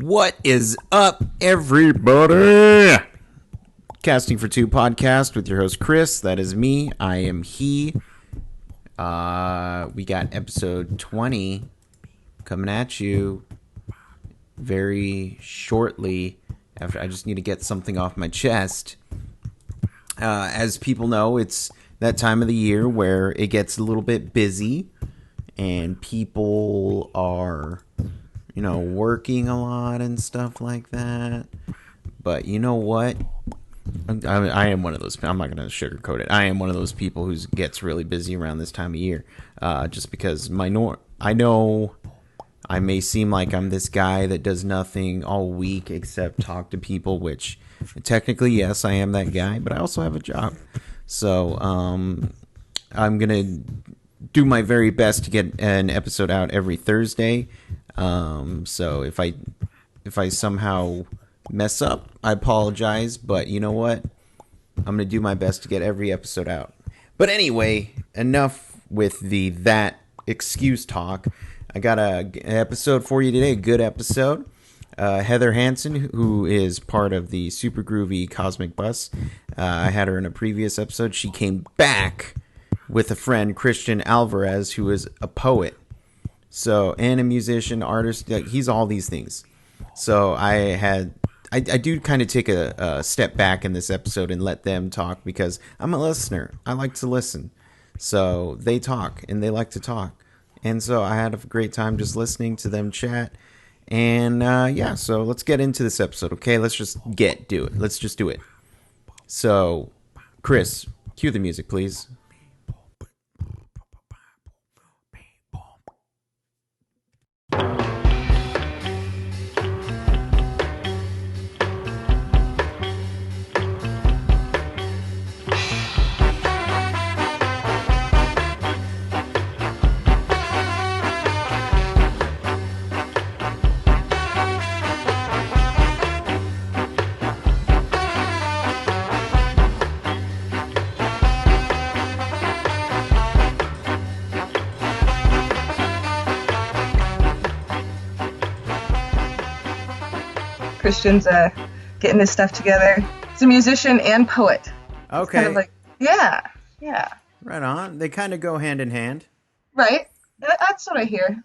What is up, everybody? Casting for Two podcast with your host Chris. That is me. I am he. We got episode 20 coming at you very shortly. After I just need to get something off my chest. As people know, it's that time of the year where it gets a little bit busy and people are, working a lot and stuff like that. But you know what? I am one of those. I'm not going to sugarcoat it. I am one of those people who gets really busy around this time of year. Just because I know I may seem like I'm this guy that does nothing all week except talk to people, which technically, yes, I am that guy, but I also have a job. So I'm going to do my very best to get an episode out every Thursday. So if I somehow mess up, I apologize, but you know what? I'm going to do my best to get every episode out. But anyway, enough with that excuse talk. I got an episode for you today, a good episode. Heather Hanson, who is part of the Super Groovy Cosmic Bus. I had her in a previous episode. She came back with a friend, Christian Alvarez, who is a poet. So, and a musician, artist. He's all these things. So I do kind of take a step back in this episode and let them talk because I'm a listener. I like to listen. So they talk and they like to talk. And so I had a great time just listening to them chat. And so let's get into this episode, okay? Let's just do it. Let's just do it. So, Chris, cue the music, please. Christian's getting his stuff together. He's a musician and poet. Okay. It's kind of like, yeah. Right on. They kind of go hand in hand. Right. That's what I hear.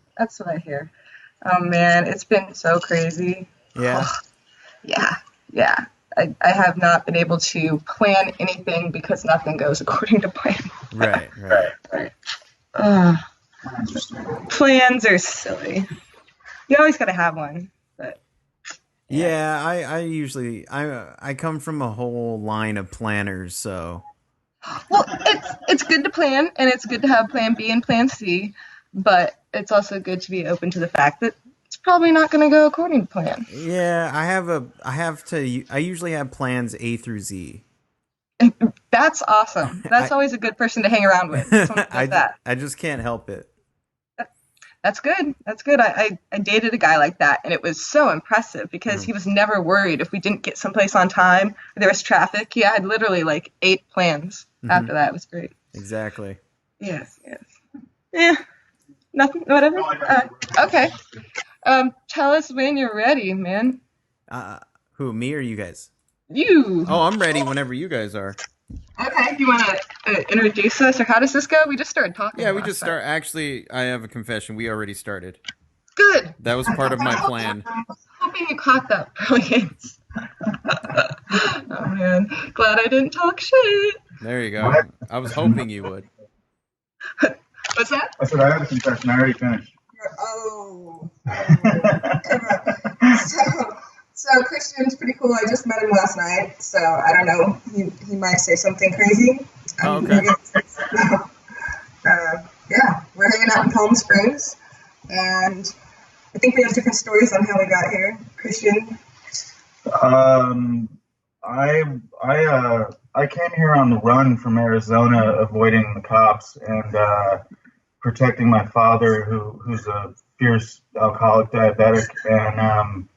Oh, man, it's been so crazy. Yeah. Oh, yeah. I have not been able to plan anything because nothing goes according to plan. Right. Plans are silly. You always got to have one. Yeah, I come from a whole line of planners, so. Well, it's good to plan, and it's good to have plan B and plan C, but it's also good to be open to the fact that it's probably not going to go according to plan. Yeah, I usually have plans A through Z. That's awesome. That's always a good person to hang around with. I just can't help it. That's good. I dated a guy like that, and it was so impressive because he was never worried if we didn't get someplace on time or there was traffic. He had literally like 8 plans after that. It was great. Exactly. Yes. Yeah. Nothing. Whatever. Okay. Tell us when you're ready, man. Who, me or you guys? You. Oh, I'm ready whenever you guys are. Okay, do you want to introduce us, or how does this go? We just started talking. Yeah, we just start. Actually, I have a confession. We already started. Good. That was part of my plan. I was hoping you caught that brilliant. Oh, man. Glad I didn't talk shit. There you go. I was hoping you would. What's that? I said I have a confession. I already finished. Oh. So Christian's pretty cool. I just met him last night, so I don't know. He might say something crazy. Oh, okay. We're hanging out in Palm Springs, and I think we have different stories on how we got here. Christian? I came here on the run from Arizona, avoiding the cops and protecting my father, who's a fierce alcoholic diabetic, and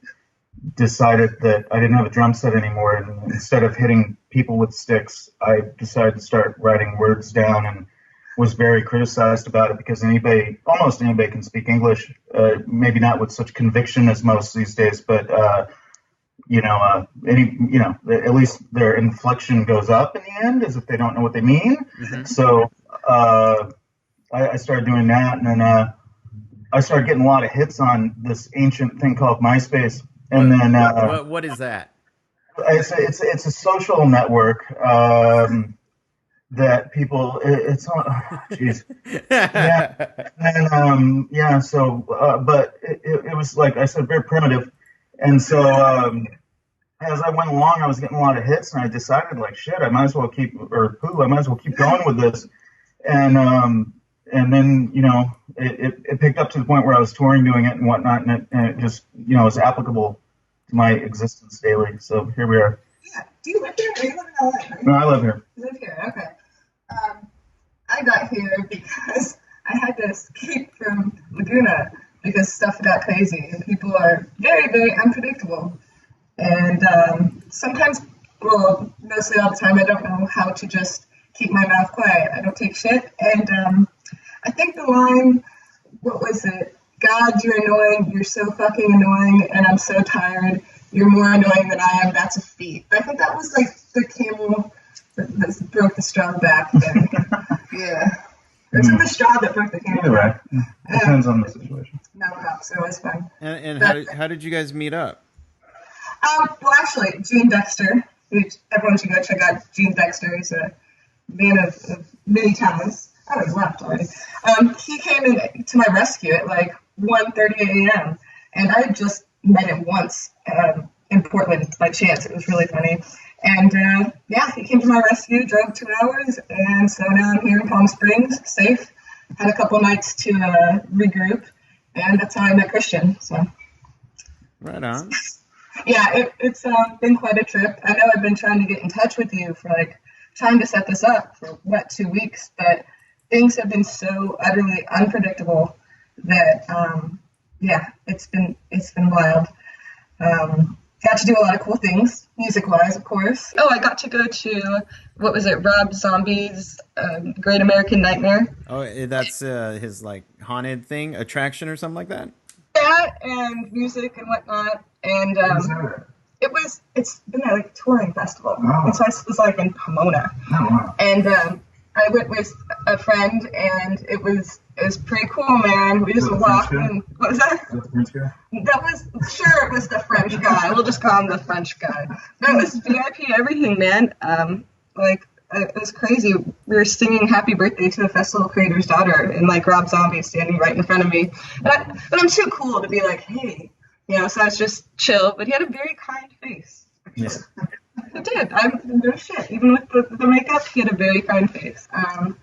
decided that I didn't have a drum set anymore, and instead of hitting people with sticks, I decided to start writing words down, and was very criticized about it because almost anybody can speak English, maybe not with such conviction as most these days, but at least their inflection goes up in the end, as if they don't know what they mean. Mm-hmm. So I started doing that, and then I started getting a lot of hits on this ancient thing called MySpace. And what is that? It's a social network that people. It's on. Jeez. Yeah. And So, but it was like I said, very primitive. And so as I went along, I was getting a lot of hits, and I decided, like, shit, I might as well keep going with this. And then, it picked up to the point where I was touring, doing it and whatnot, and it just, was applicable to my existence daily. So here we are. Yeah. Do you live here? Or you live in LA? Right? No, I live here. You live here, okay. I got here because I had to escape from Laguna because stuff got crazy and people are very, very unpredictable. And sometimes, well, mostly all the time, I don't know how to just keep my mouth quiet. I don't take shit. And I think the line, what was it? God, you're annoying. You're so fucking annoying. And I'm so tired. You're more annoying than I am. That's a feat. I think that was like the camel that broke the straw back then. Yeah. Or was it the straw that broke the camel? Either way. Depends on the situation. No, so it was fun. And how did you guys meet up? Well, actually, Gene Dexter, everyone should go check out Gene Dexter. He's a man of many talents. Oh, he left already. He came in to my rescue at like 1:30 a.m. and I had just met him once in Portland by chance. It was really funny. And he came to my rescue, drove 2 hours, and so now I'm here in Palm Springs, safe. Had a couple nights to regroup, and that's how I met Christian. So. Right on. Yeah, it's been quite a trip. I know I've been trying to get in touch with you for trying to set this up for 2 weeks, but things have been so utterly unpredictable that it's been wild. Got to do a lot of cool things, music-wise, of course. Oh, I got to go to, what was it, Rob Zombie's Great American Nightmare. Oh, that's his haunted thing, attraction or something like that? That and music and whatnot. And it's been a touring festival. Oh. And so I was in Pomona. Oh, wow. And I went with a friend, and it was pretty cool, man. We just walked and what was that? Was that the French guy? It was the French guy. We'll just call him the French guy. That was VIP everything, man. It was crazy. We were singing Happy Birthday to the Festival Creator's Daughter, and Rob Zombie standing right in front of me. But I'm too cool to be like, hey, so I was just chill. But he had a very kind face. Yeah. He did. No shit. Even with the makeup, he had a very kind face.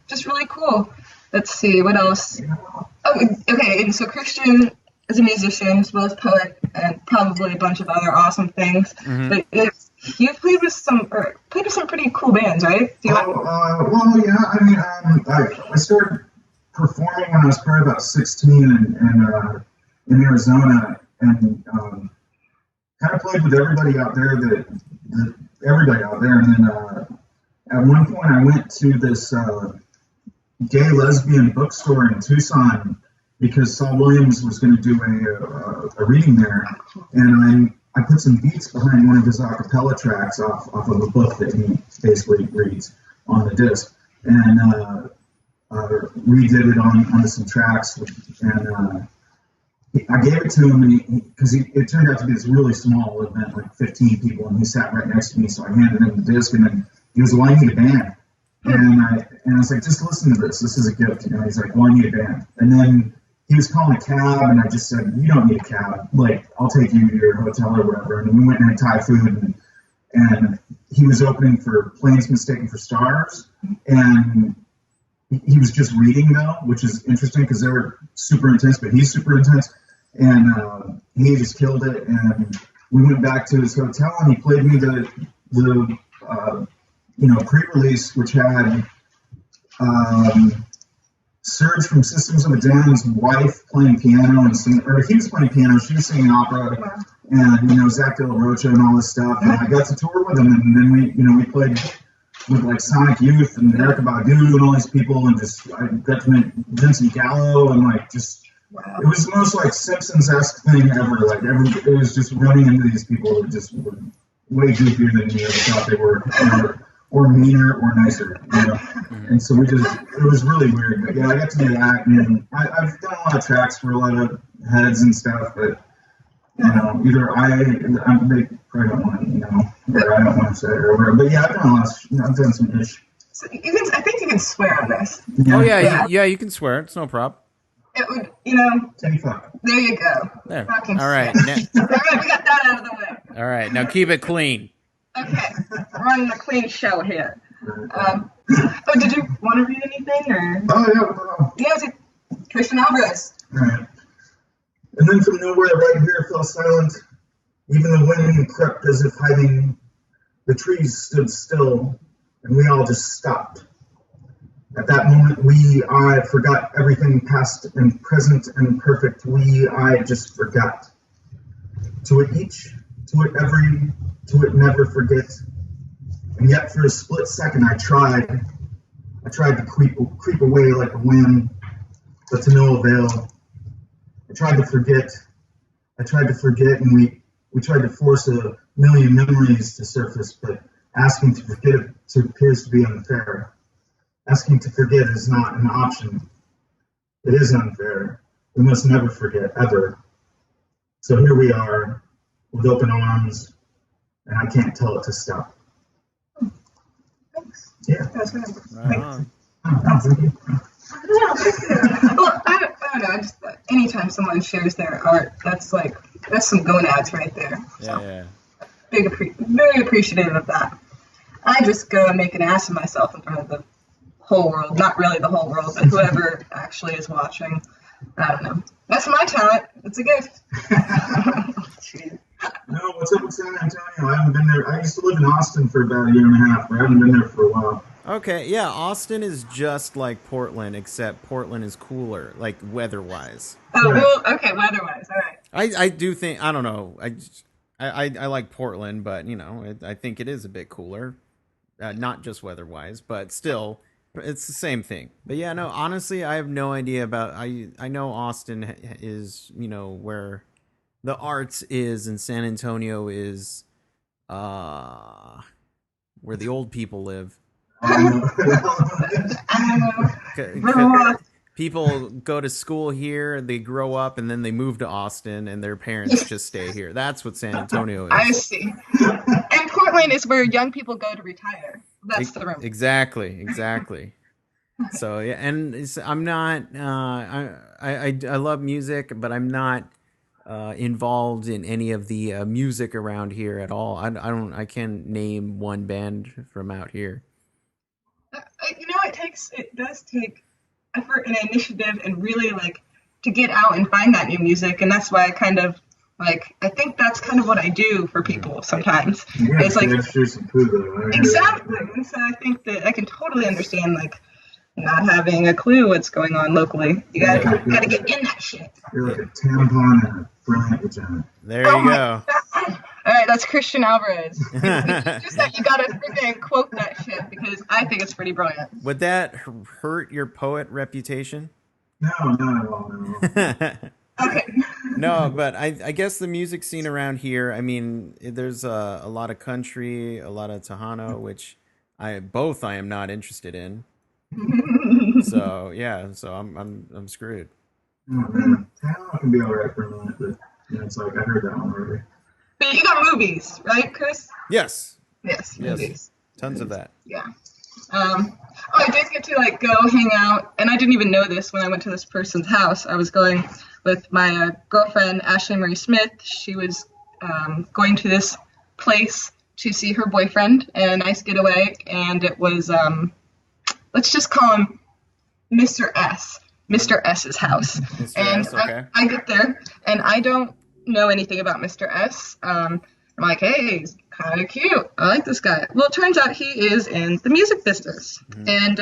Just really cool. Let's see, what else? Oh, okay, and so Christian is a musician as well as poet and probably a bunch of other awesome things. Mm-hmm. But you've played with some pretty cool bands, right? I started performing when I was probably about 16 in Arizona, and kind of played with everybody out there and then at one point I went to this gay lesbian bookstore in Tucson because Saul Williams was going to do a reading there, and I put some beats behind one of his a cappella tracks off of a book that he basically reads on the disc, and redid it onto some tracks, and I gave it to him, because it turned out to be this really small event, 15 people, and he sat right next to me, so I handed him the disc, and then he was like, "Well, I need a band." And I was like, "Just listen to this. This is a gift." He's like, "Well, I need a band." And then he was calling a cab, and I just said, "You don't need a cab. I'll take you to your hotel or whatever." And we went and had Thai food, and he was opening for Planes Mistaken for Stars, and he was just reading though, which is interesting because they were super intense, but he's super intense, and he just killed it. And we went back to his hotel, and he played me the pre-release, which had Serge from Systems of a Down's wife playing piano and singing, or he was playing piano, she was singing opera, and Zach De La Rocha and all this stuff. And I got to tour with him, and then we played with like Sonic Youth and Erykah Badu and all these people, and just I got to meet Vincent Gallo, and like just it was the most like Simpsons-esque thing ever. Like it was just running into these people that just were way goofier than me ever thought they were, or meaner or nicer, you know. And so it was really weird. But yeah, I got to do that, and I've done a lot of tracks for a lot of heads and stuff, but you know, either they probably don't want to, you know, or I don't want to say it or whatever. But yeah, I've done a lot. I've done some ish. So I think you can swear on this. Yeah. Oh yeah, you can swear. It's no problem. It would, you know. 25. There you go. There. Fucking all right. All right, we got that out of the way. All right, now keep it clean. Okay, running a clean show here. Did you want to read anything or? Oh yeah. Yeah, it was Christian Alvarez. All right. And then from nowhere, right here, fell silent. Even the wind crept as if hiding. The trees stood still, and we all just stopped. At that moment, I forgot everything past and present and perfect. I just forgot. To it each, to it every, to it never forget. And yet for a split second, I tried to creep away like a wind, but to no avail. I tried to forget, and we tried to force a million memories to surface, but asking to forget appears to be unfair. Asking to forget is not an option. It is unfair. We must never forget, ever. So here we are, with open arms, and I can't tell it to stop. Thanks. Yeah. That's good. Right on. Thank you. Well, I don't know. Anytime someone shares their art, that's some gonads right there. Yeah. Very appreciative of that. I just go and make an ass of myself in front of the whole world. Not really the whole world, but whoever actually is watching. I don't know. That's my talent. It's a gift. No, what's up with San Antonio? I haven't been there. I used to live in Austin for about a year and a half, but I haven't been there for a while. Okay, yeah, Austin is just like Portland, except Portland is cooler, like weather-wise. Oh, well, okay, weather-wise, all right. I do think, I don't know, I like Portland, but, you know, I think it is a bit cooler. Not just weather-wise, but still, it's the same thing. But yeah, no, honestly, I have no idea about, I know Austin is, you know, where the arts is, and San Antonio is where the old people live. People go to school here, they grow up, and then they move to Austin, and their parents just stay here. That's what San Antonio is. I see. And Portland is where young people go to retire. That's the room. Exactly. So yeah, and I'm not. I love music, but I'm not involved in any of the music around here at all. I can't name one band from out here. You know, it does take effort and initiative and really to get out and find that new music, and that's why I kind of I think that's kind of what I do for people sometimes. Yeah, it's right? Exactly. And so I think that I can totally understand not having a clue what's going on locally. You gotta get in that shit. You're like a tampon and a brilliant vagina. There you go. All right, that's Christian Alvarez. Just that you gotta freaking quote that shit because I think it's pretty brilliant. Would that hurt your poet reputation? No, not at all. No. Okay. No, but I guess the music scene around here, I mean, there's a lot of country, a lot of Tejano, which I am not interested in. So yeah, so I'm screwed. Oh man, Tejano can be alright for a minute, but it's I heard that one already. But you got movies, right, Chris? Yes. Yes, movies. Tons of that. Yeah. I did get to go hang out, and I didn't even know this when I went to this person's house. I was going with my girlfriend, Ashley Marie Smith. She was going to this place to see her boyfriend, a nice getaway, and it was, let's just call him Mr. S. Mr. S's house. Mr. And S, okay. I get there, and I don't know anything about Mr. S. I'm like, hey, he's kind of cute. I like this guy. Well, it turns out he is in the music business. Mm-hmm. And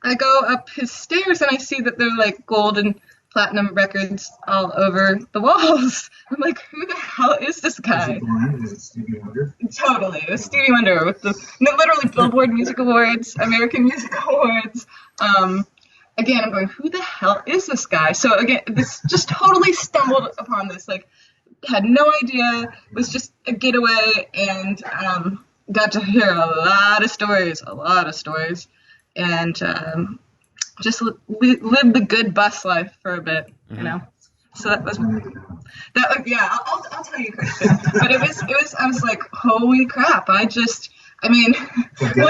I go up his stairs and I see that they're golden platinum records all over the walls. I'm like, who the hell is this guy? Is it blind? Is it Stevie Wonder? Totally. It was Stevie Wonder with literally Billboard Music Awards, American Music Awards. Again, I'm going, who the hell is this guy? So again, this just totally stumbled upon this. Like, had no idea. Was just a getaway, and got to hear a lot of stories, and just live the good bus life for a bit, you know. So that was yeah. I'll tell you, Christian. But it was. I was like, holy crap! I mean, one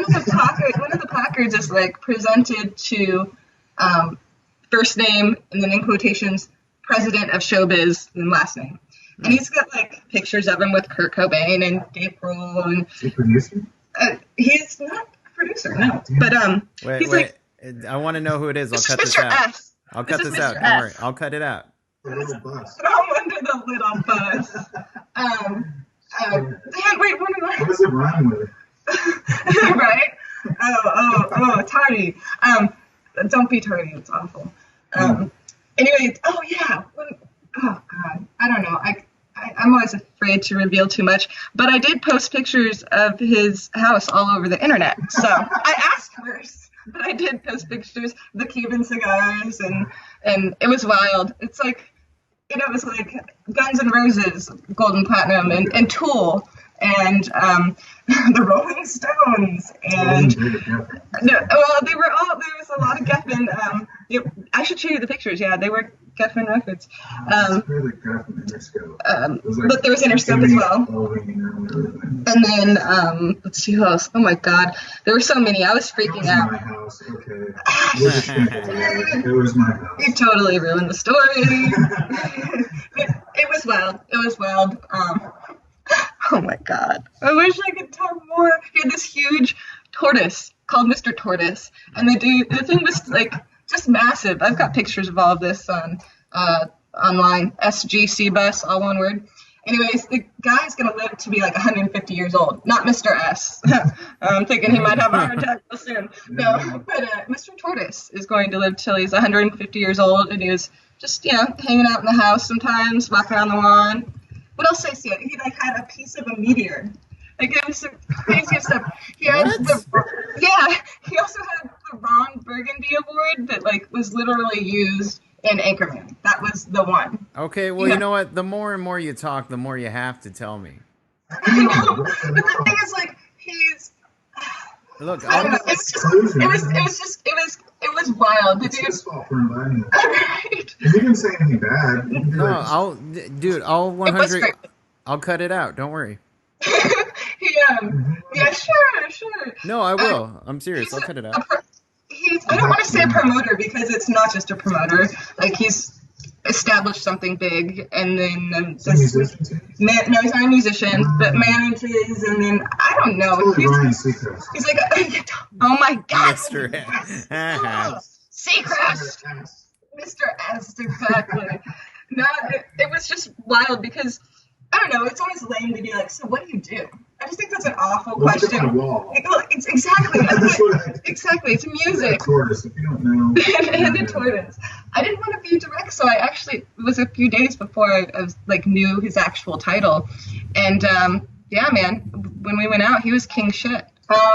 of the placards is like presented to first name and then in quotations president of showbiz and last name, and he's got like pictures of him with Kurt Cobain and Dave Grohl and. Is he a producer? He's not a producer, no. But wait. Like, I want to know who it is. I'll cut this Mr. out. S. I'll cut this out. Mr. Don't worry. S. I'll cut it out. The little bus. Throw him under the little bus. Dan, wait, what am I? What does it rhyme with? Right? Oh, tardy. Don't be tardy. It's awful. Anyway, oh yeah. Oh God, I don't know. I'm always afraid to reveal too much, but I did post pictures of his house all over the internet. So I asked first, but I did post pictures of the Cuban cigars, and it was wild. It's like, you know, it was like Guns N' Roses, Golden Platinum, and Tool, and the Rolling Stones, and they were all. There was a lot of Geffen. I should show you the pictures. Yeah, they were Geffen records. But But there was Interscope as well. And then let's see who else. Oh my God, there were so many. I was freaking out. My house. Okay. It was my house. You totally ruined the story. It was wild. It was wild. Oh my God. I wish I could tell more. He had this huge tortoise called Mr. Tortoise, and the thing was like just massive. I've got pictures of all of this on online. SGC bus, all one word. Anyways, the guy's gonna live to be like 150 years old. Not Mr. S. I'm thinking he might have a heart attack soon. No, but Mr. Tortoise is going to live till he's 150 years old, and he was just, you know, hanging out in the house sometimes, walking around the lawn. What else did I see? He like had a piece of a meteor. Like it was some crazy stuff. He had he also had the Ron Burgundy Award that like was literally used in Anchorman. That was the one. Okay, well, you know what? The more and more you talk, the more you have to tell me. I know, but the thing is, like, he's. Look, I don't know. It was wild. It's his fault for inviting him. Right. He didn't say anything bad. No, I'll 100. I'll cut it out. Don't worry. Yeah, sure. No, I will. I'm serious. I'll cut it out. I don't want to say a promoter because it's not just a promoter. Like, he's established something big, and then he's not a musician, but manages, and then I don't know. He's like, oh my God, Mr. Seacrest, Mr. S, exactly. No, it was just wild because I don't know. It's always lame to be like, so what do you do? I just think that's an awful question. It's exactly. Exactly. It's music. Tortoise, if you don't know. And the tortoise. I didn't want to be direct, so I actually, it was a few days before I was, like, knew his actual title. And, yeah, man, when we went out, he was king shit.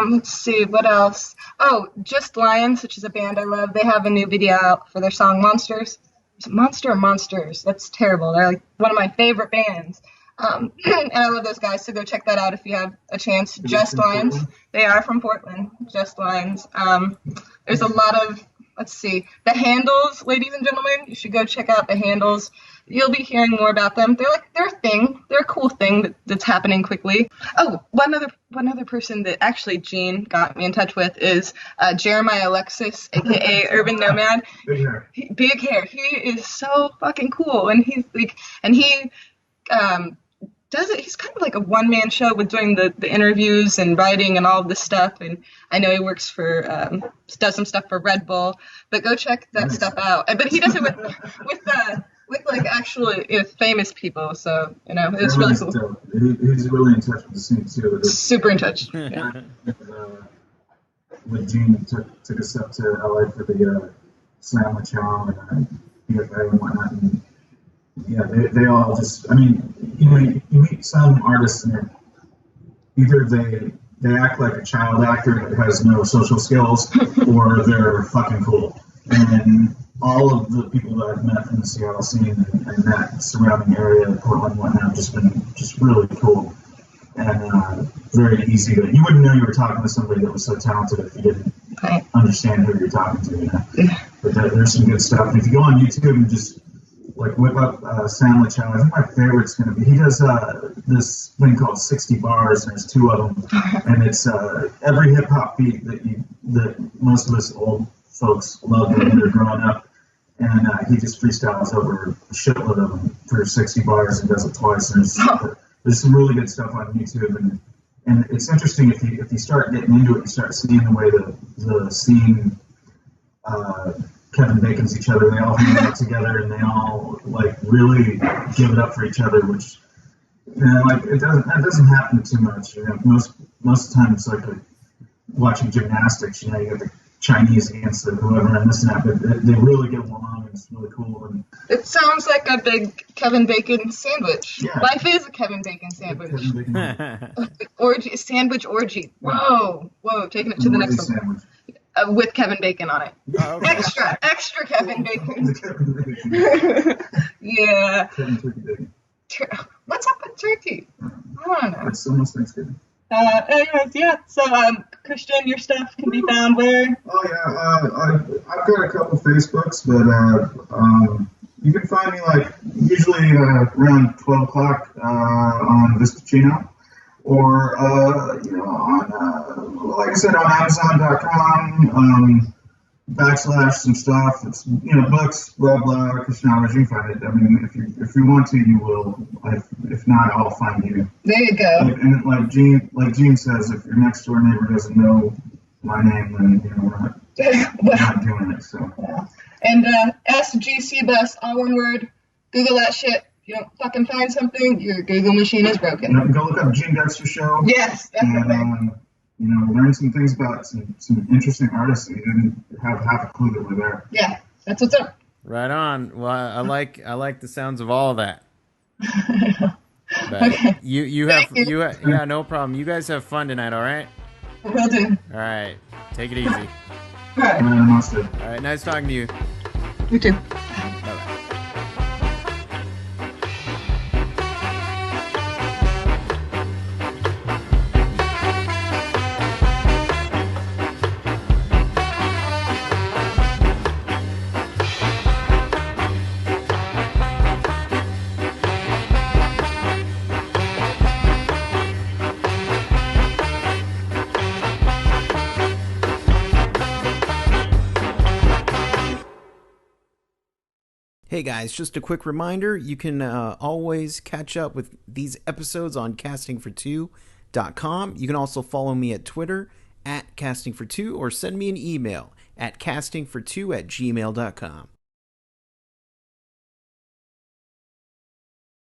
Let's see, what else? Oh, Just Lions, which is a band I love. They have a new video out for their song Monsters. Is it Monster or Monsters? That's terrible. They're, like, one of my favorite bands. And I love those guys, so go check that out if you have a chance. Just Lions. They are from Portland. Just Lions. There's a lot of, let's see, The Handles, ladies and gentlemen. You should go check out The Handles. You'll be hearing more about them. They're a thing. They're a cool thing that's happening quickly. Oh, one other person that actually Gene got me in touch with is Jeremiah Alexis, aka Urban Nomad. Big hair. He is so fucking cool, and he's like, and he does it. He's kind of like a one-man show with doing the interviews and writing and all of this stuff. And I know he works for does some stuff for Red Bull. But go check that stuff out. But he does it with like actually famous people. So it's really cool. He's really in touch with the scene too. Super in touch. Yeah. When Gene took us up to LA for the Sam Chow and BFA and whatnot. And yeah, they all just, I mean, you meet some artists and either they act like a child actor that has no social skills, or they're fucking cool. And all of the people that I've met from the Seattle scene and that surrounding area, Portland, and whatnot, have just been just really cool. And very easy to, you wouldn't know you were talking to somebody that was so talented if you didn't understand who you're talking to, you know? But there's some good stuff. And if you go on YouTube and just like whip up Sam Chow, I think my favorite's going to be, he does this thing called 60 Bars, and there's 2 of them, and it's every hip hop beat that most of us old folks love when they're growing up, and he just freestyles over a shitload of them for 60 bars and does it twice. And there's some really good stuff on YouTube, and it's interesting if you start getting into it, you start seeing the way the scene. Kevin Bacon's each other. They all hang out together, and they all like really give it up for each other. Which, you know, like that doesn't happen too much. You know, most of the time it's like watching gymnastics. You know, you got the Chinese against the whoever and this and that, but they really get along, and it's really cool. And it sounds like a big Kevin Bacon sandwich. Yeah. Life is a Kevin Bacon sandwich. Kevin Bacon Orgy, sandwich orgy. Whoa, taking it to the next sandwich. With Kevin Bacon on it. Oh, okay. Extra Kevin Bacon. The Kevin Bacon. Yeah. Kevin Turkey Bacon. What's up with turkey? I don't know. It's almost Thanksgiving. Anyways, yeah. So, Christian, your stuff can be found where? Oh yeah, I've got a couple Facebooks, but you can find me like usually around 12 o'clock on Vistachino, or you know, on like I said, on Amazon.com. / some stuff. It's, you know, books, blah blah. Christian Alvarez, you can find it. I mean, if you want to, you will. If not, I'll find you. There you go. And like Gene says, if your next door neighbor doesn't know my name, then you know we're not doing it. So. Yeah. And SGC Bus, all one word. Google that shit. If you don't fucking find something, your Google machine is broken. Go look up Gene Dexter Show. Yes, definitely. And, you know, learn some things about some interesting artists that you didn't have half a clue that were there. Yeah, that's what's up. Right on. Well, I like the sounds of all of that. But Okay. you yeah, no problem. You guys have fun tonight, all right? Will do. All right. Take it easy. All right. Mustard. All right. Nice talking to you. You too. Bye-bye. Hey guys, just a quick reminder, you can always catch up with these episodes on castingfor2.com. You can also follow me at Twitter @castingfor2 or send me an email at castingfor2@gmail.com.